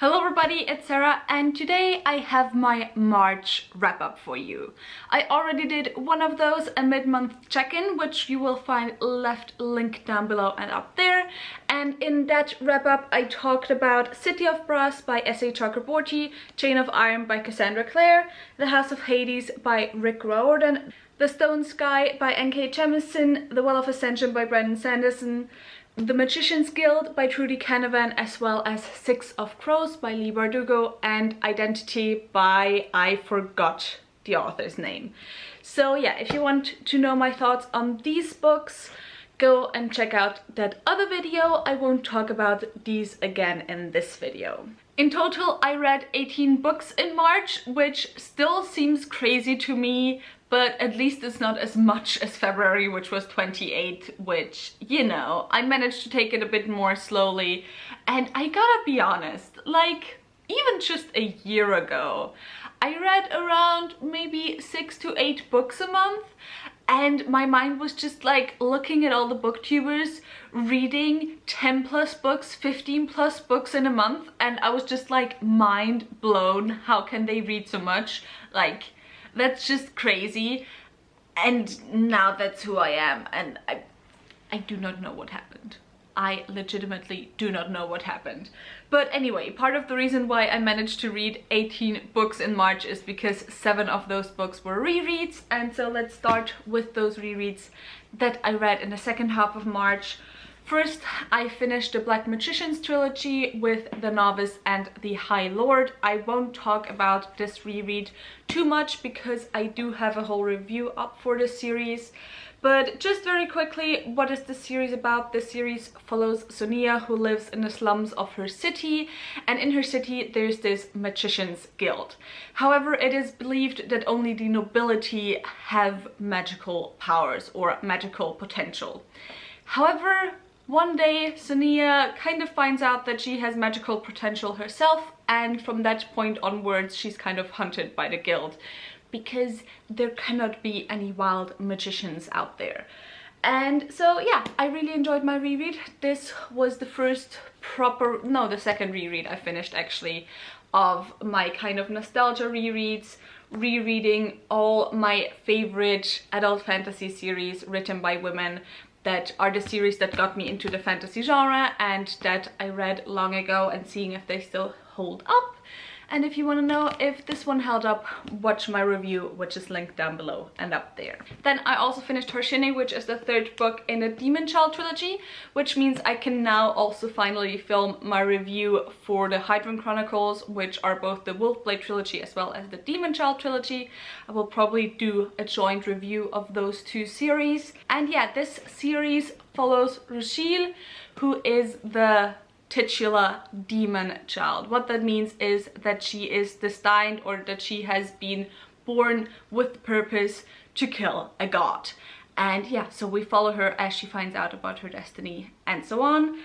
Hello everybody, it's Sarah and today I have my March wrap-up for you. I already did one of those, a mid-month check-in, which you will find left linked down below and up there. And in that wrap-up I talked about City of Brass by S.A. Chakraborty, Chain of Iron by Cassandra Clare, The House of Hades by Rick Riordan, The Stone Sky by N.K. Jemisin, The Well of Ascension by Brandon Sanderson, The Magician's Guild by Trudy Canavan, as well as Six of Crows by Lee Bardugo, and Identity by, I forgot the author's name. So yeah, if you want to know my thoughts on these books, go and check out that other video. I won't talk about these again in this video. In total, I read 18 books in March, which still seems crazy to me, but at least it's not as much as February, which was 28, which, you know, I managed to take it a bit more slowly. And I gotta be honest, like, even just a year ago, I read around maybe 6 to 8 books a month, and my mind was just like looking at all the booktubers reading 10 plus books, 15 plus books in a month, and I was just like mind blown. How can they read so much? Like, that's just crazy. And now that's who I am, and I do not know what happened. I legitimately do not know what happened. But anyway, part of the reason why I managed to read 18 books in March is because 7 of those books were rereads. And so let's start with those rereads that I read in the second half of March. First, I finished the Black Magician's trilogy with The Novice and The High Lord. I won't talk about this reread too much because I do have a whole review up for this series. But just very quickly, what is this series about? This series follows Sonia, who lives in the slums of her city, and in her city there's this magician's guild. However, it is believed that only the nobility have magical powers or magical potential. However, one day Sonia kind of finds out that she has magical potential herself, and from that point onwards she's kind of hunted by the guild, because there cannot be any wild magicians out there. And so yeah, I really enjoyed my reread. This was the the second reread I finished actually of my kind of nostalgia rereads, rereading all my favorite adult fantasy series written by women that are the series that got me into the fantasy genre and that I read long ago, and seeing if they still hold up. And if you want to know if this one held up, watch my review, which is linked down below and up there. Then I also finished Hershini, which is the third book in the Demon Child trilogy, which means I can now also finally film my review for the Hydron Chronicles, which are both the Wolfblade trilogy as well as the Demon Child trilogy. I will probably do a joint review of those two series. And yeah, this series follows Rushil, who is the titular demon child. What that means is that she is destined, or that she has been born with the purpose to kill a god. And yeah, so we follow her as she finds out about her destiny and so on.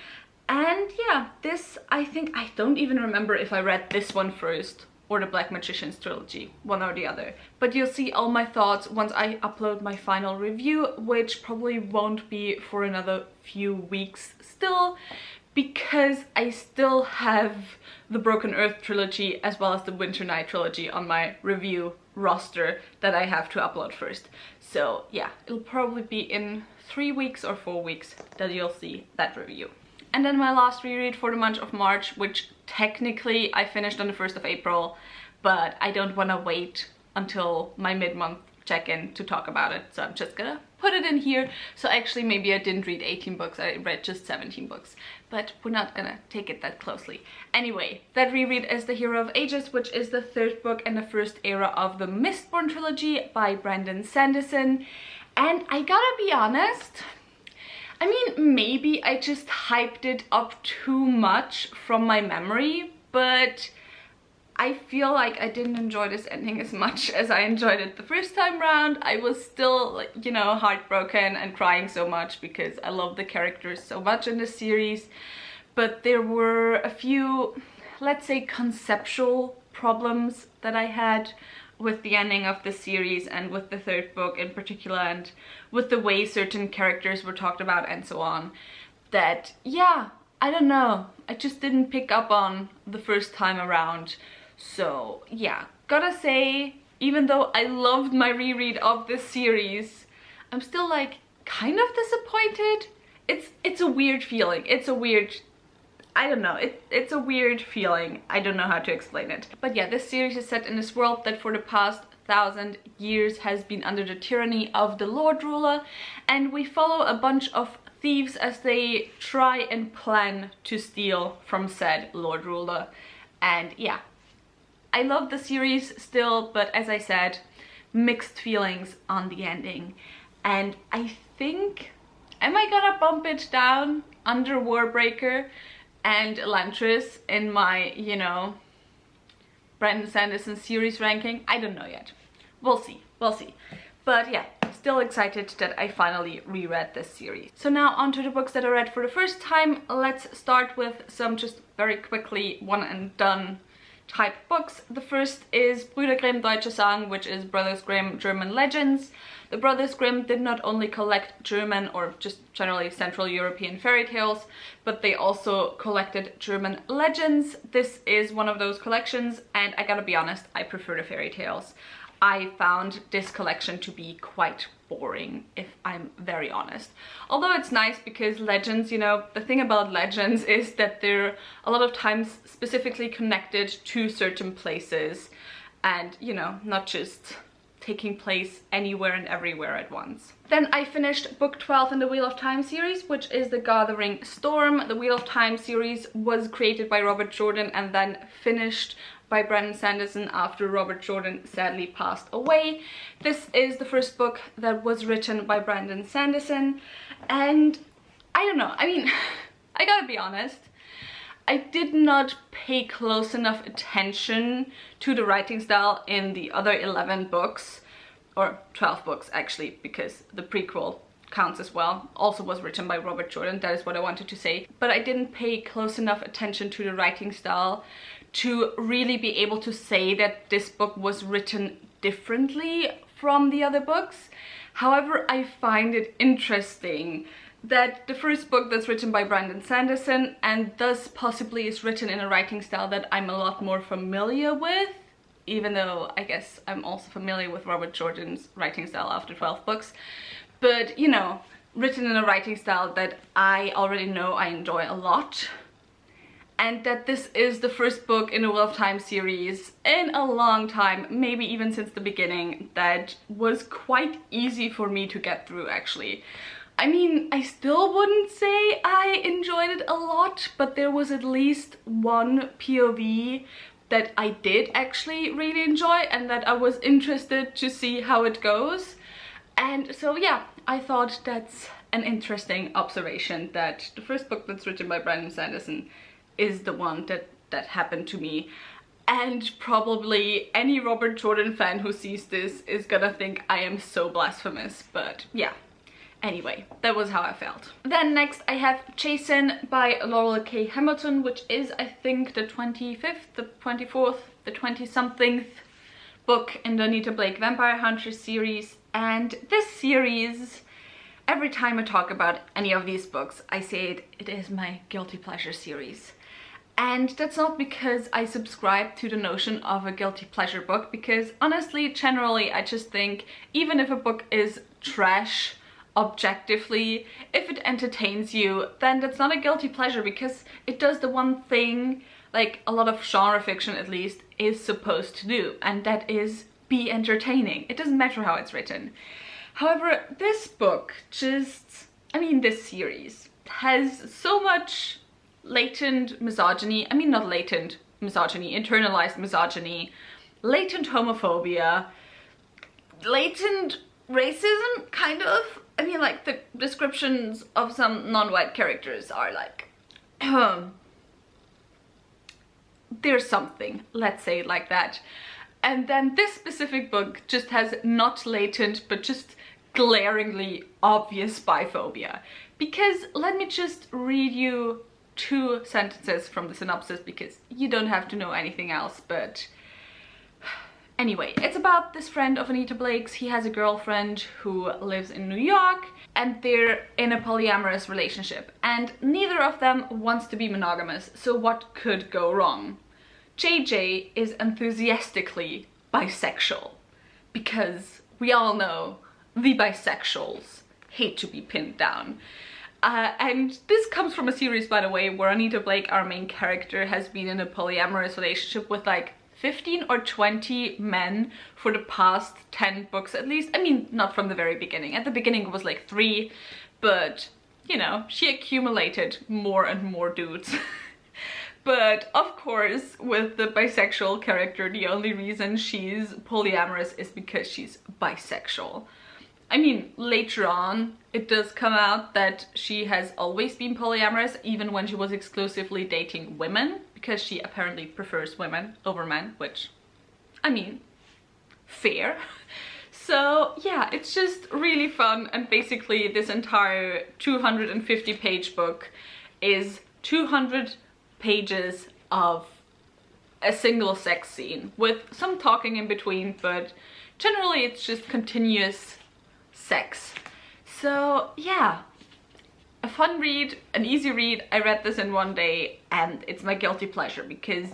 And yeah, this, I think, I don't even remember if I read this one first or the Black Magician's trilogy, one or the other. But you'll see all my thoughts once I upload my final review, which probably won't be for another few weeks still, because I still have the Broken Earth trilogy as well as the Winter Night trilogy on my review roster that I have to upload first. So yeah, it'll probably be in 3 weeks or 4 weeks that you'll see that review. And then my last reread for the month of March, which technically I finished on the 1st of April, but I don't want to wait until my mid-month check-in to talk about it, so I'm just gonna put it in here. So actually maybe I didn't read 18 books, I read just 17 books, but we're not gonna take it that closely. Anyway, that reread is The Hero of Aegis, which is the third book in the first era of the Mistborn trilogy by Brandon Sanderson. And I gotta be honest, I mean, maybe I just hyped it up too much from my memory, but I feel like I didn't enjoy this ending as much as I enjoyed it the first time round. I was still, like, you know, heartbroken and crying so much because I love the characters so much in this series. But there were a few, let's say, conceptual problems that I had with the ending of the series and with the third book in particular, and with the way certain characters were talked about and so on, that, yeah, I don't know. I just didn't pick up on the first time around. So yeah, gotta say, even though I loved my reread of this series, I'm still like kind of disappointed. It's a weird feeling. It's a weird, I don't know, it's a weird feeling. I don't know how to explain it. But yeah, this series is set in this world that for the past 1,000 years has been under the tyranny of the Lord Ruler, and we follow a bunch of thieves as they try and plan to steal from said Lord Ruler. And yeah, I love the series still, but as I said, mixed feelings on the ending. And I think, am I gonna bump it down under Warbreaker and Elantris in my, you know, Brandon Sanderson series ranking? I don't know yet. We'll see, we'll see. But yeah, still excited that I finally reread this series. So now on to the books that I read for the first time. Let's start with some just very quickly one and done type books. The first is Brüder Grimm Deutsche Sagen, which is Brothers Grimm German Legends. The Brothers Grimm did not only collect German or just generally Central European fairy tales, but they also collected German legends. This is one of those collections, and I gotta be honest, I prefer the fairy tales. I found this collection to be quite boring, if I'm very honest. Although it's nice because legends, you know, the thing about legends is that they're a lot of times specifically connected to certain places and, you know, not just taking place anywhere and everywhere at once. Then I finished book 12 in the Wheel of Time series, which is The Gathering Storm. The Wheel of Time series was created by Robert Jordan and then finished by Brandon Sanderson after Robert Jordan sadly passed away. This is the first book that was written by Brandon Sanderson, and I don't know, I mean, I gotta be honest, I did not pay close enough attention to the writing style in the other 11 books, or 12 books actually, because the prequel counts as well, also was written by Robert Jordan, that is what I wanted to say. But I didn't pay close enough attention to the writing style to really be able to say that this book was written differently from the other books. However, I find it interesting that the first book that's written by Brandon Sanderson and thus possibly is written in a writing style that I'm a lot more familiar with, even though I guess I'm also familiar with Robert Jordan's writing style after 12 books, but you know, written in a writing style that I already know I enjoy a lot. And that this is the first book in the Wheel of Time series in a long time, maybe even since the beginning, that was quite easy for me to get through actually. I mean, I still wouldn't say I enjoyed it a lot, but there was at least one POV that I did actually really enjoy and that I was interested to see how it goes. And so yeah, I thought that's an interesting observation that the first book that's written by Brandon Sanderson is the one that happened to me. And probably any Robert Jordan fan who sees this is gonna think I am so blasphemous, but yeah. Anyway, that was how I felt. Then next I have Chasen by Laurel K. Hamilton, which is I think the 25th, the 24th, the 20-somethingth book in the Anita Blake Vampire Hunter series. And this series, every time I talk about any of these books, I say it is my guilty pleasure series. And that's not because I subscribe to the notion of a guilty pleasure book, because honestly, generally, I just think even if a book is trash objectively, if it entertains you, then that's not a guilty pleasure, because it does the one thing like a lot of genre fiction at least is supposed to do, and that is be entertaining. It doesn't matter how it's written. However, this book just, I mean this series has so much latent misogyny, I mean not latent misogyny, internalized misogyny, latent homophobia, latent racism, kind of. I mean, like, the descriptions of some non-white characters are like, there's something, let's say it like that. And then this specific book just has not latent, but just glaringly obvious biphobia. Because let me just read you 2 sentences from the synopsis, because you don't have to know anything else, but Anyway, it's about this friend of Anita Blake's. He has a girlfriend who lives in New York, and they're in a polyamorous relationship, and neither of them wants to be monogamous, so what could go wrong? JJ is enthusiastically bisexual, because we all know the bisexuals hate to be pinned down. And this comes from a series, by the way, where Anita Blake, our main character, has been in a polyamorous relationship with like 15 or 20 men for the past 10 books at least. I mean, not from the very beginning. At the beginning it was like 3, but you know, she accumulated more and more dudes. But of course, with the bisexual character, the only reason she's polyamorous is because she's bisexual. I mean, later on, it does come out that she has always been polyamorous, even when she was exclusively dating women, because she apparently prefers women over men, which, I mean, fair. So yeah, it's just really fun, and basically this entire 250-page book is 200 pages of a single sex scene with some talking in between, but generally it's just continuous sex. So yeah, a fun read, an easy read. I read this in one day, and it's my guilty pleasure because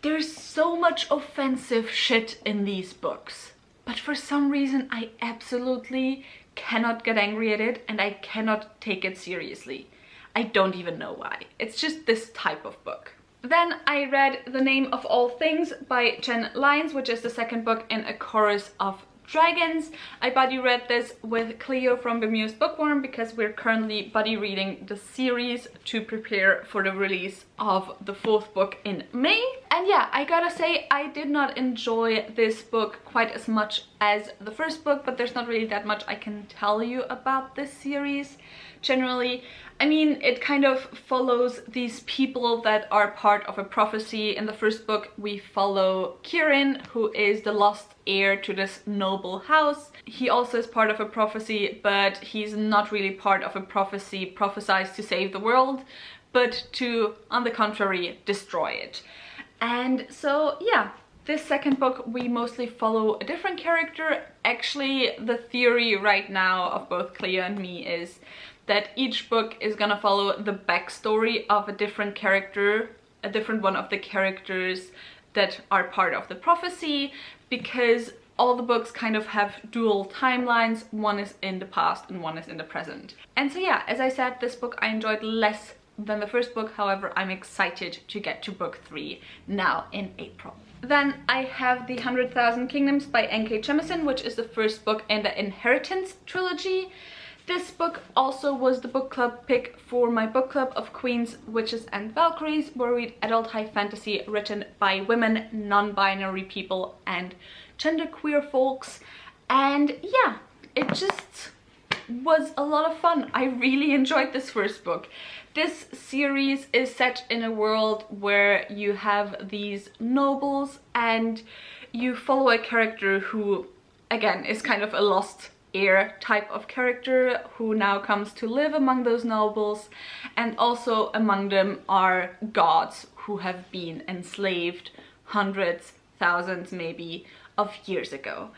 there's so much offensive shit in these books, but for some reason I absolutely cannot get angry at it, and I cannot take it seriously. I don't even know why. It's just this type of book. Then I read The Name of All Things by Jen Lyons, which is the second book in a chorus of dragons. I buddy read this with Cleo from Bemused Bookworm because we're currently buddy reading the series to prepare for the release of the 4th book in May. And yeah, I gotta say, I did not enjoy this book quite as much as the first book, but there's not really that much I can tell you about this series. Generally, I mean, it kind of follows these people that are part of a prophecy. In the first book, we follow Kieran, who is the lost heir to this noble house. He also is part of a prophecy, but he's not really part of a prophecy prophesied to save the world, but to, on the contrary, destroy it. And so, yeah, this second book, we mostly follow a different character. Actually, the theory right now of both Cleo and me is that each book is gonna follow the backstory of a different character, a different one of the characters that are part of the prophecy, because all the books kind of have dual timelines. One is in the past and one is in the present. And so yeah, as I said, this book I enjoyed less than the first book. However, I'm excited to get to book 3 now in April. Then I have The 100,000 Kingdoms by N.K. Jemisin, which is the first book in the Inheritance trilogy. This book also was the book club pick for my book club of Queens, Witches and Valkyries, where we read adult high fantasy written by women, non-binary people and genderqueer folks. And yeah, it just was a lot of fun. I really enjoyed this first book. This series is set in a world where you have these nobles and you follow a character who, again, is kind of a lost heir type of character who now comes to live among those nobles, and also among them are gods who have been enslaved hundreds, thousands maybe of years ago.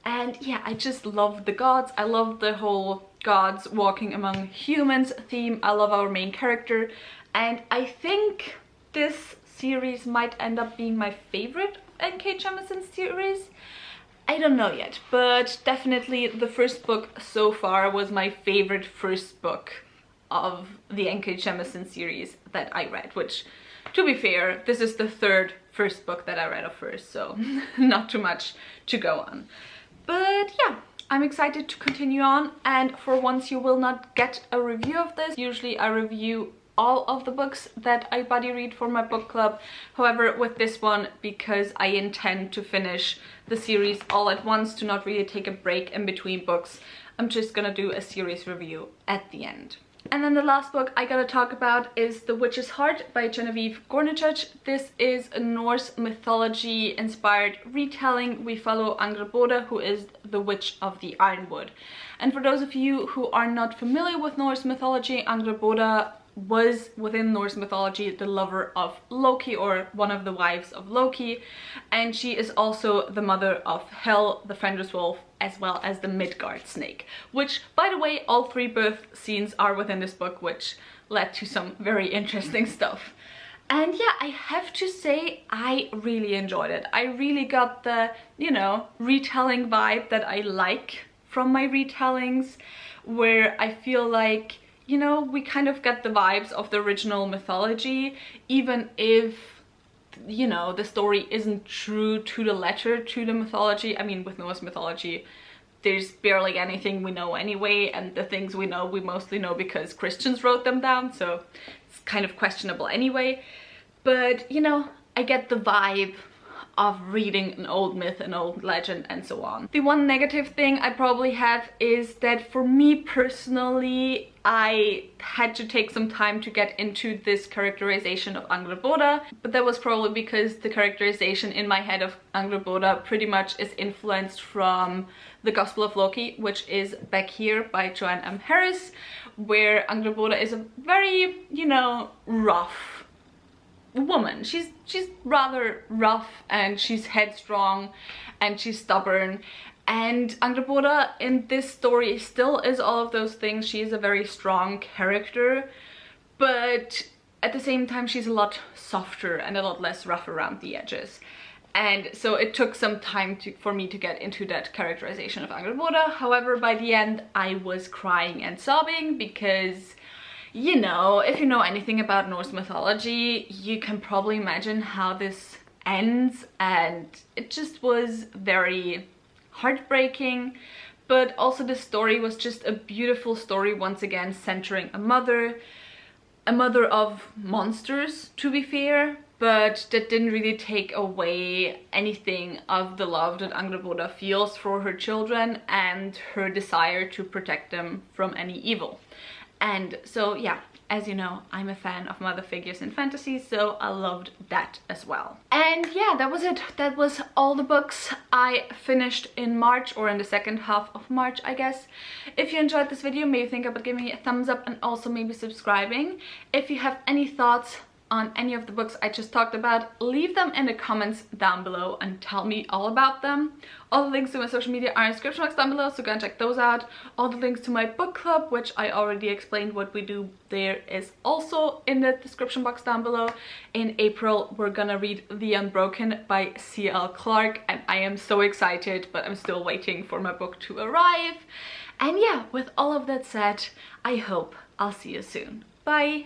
And yeah, I just love the gods. I love the whole gods walking among humans theme. I love our main character, and I think this series might end up being my favorite N.K. Jemisin series. I don't know yet, but definitely the first book so far was my favorite first book of the N.K. Jemisin series that I read, which, to be fair, this is the 3rd first book that I read of hers, so not too much to go on. But yeah, I'm excited to continue on, and for once you will not get a review of this. Usually I review all of the books that I buddy read for my book club. However, with this one, because I intend to finish the series all at once, to not really take a break in between books, I'm just gonna do a series review at the end. And then the last book I gotta talk about is The Witch's Heart by Genevieve Gornichech. This is a Norse mythology inspired retelling. We follow Angrboda, who is the Witch of the Ironwood. And for those of you who are not familiar with Norse mythology, Angrboda was within Norse mythology the lover of Loki, or one of the wives of Loki, and she is also the mother of Hel, the Fenris wolf, as well as the Midgard snake, which, by the way, all 3 birth scenes are within this book, which led to some very interesting stuff. And yeah, I have to say I really enjoyed it. I really got the, you know, retelling vibe that I like from my retellings, where I feel like, you know, we kind of get the vibes of the original mythology, even if, you know, the story isn't true to the letter to the mythology. I mean, with Norse mythology, there's barely anything we know anyway, and the things we know, we mostly know because Christians wrote them down, so it's kind of questionable anyway. But, you know, I get the vibe of reading an old myth, an old legend, and so on. The one negative thing I probably have is that for me personally, I had to take some time to get into this characterization of Angrboda, but that was probably because the characterization in my head of Angrboda pretty much is influenced from the Gospel of Loki, which is back here by Joanne M. Harris, where Angrboda is a very, you know, rough woman. She's rather rough, and she's headstrong, and she's stubborn. And Angrboda in this story still is all of those things. She is a very strong character, but at the same time she's a lot softer and a lot less rough around the edges. And so it took some time for me to get into that characterization of Angrboda. However, by the end I was crying and sobbing because, you know, if you know anything about Norse mythology, you can probably imagine how this ends, and it just was very heartbreaking. But also the story was just a beautiful story, once again centering a mother of monsters, to be fair, but that didn't really take away anything of the love that Angrboda feels for her children and her desire to protect them from any evil. And so yeah, as you know, I'm a fan of mother figures in fantasy, so I loved that as well. And yeah, that was it. That was all the books I finished in March, or in the second half of March, I guess. If you enjoyed this video, maybe think about giving me a thumbs up and also maybe subscribing. If you have any thoughts on any of the books I just talked about, leave them in the comments down below and tell me all about them. All the links to my social media are in the description box down below, so go and check those out. All the links to my book club, which I already explained what we do there, is also in the description box down below. In April, we're gonna read The Unbroken by C.L. Clarke, and I am so excited, but I'm still waiting for my book to arrive. And yeah, with all of that said, I hope I'll see you soon. Bye!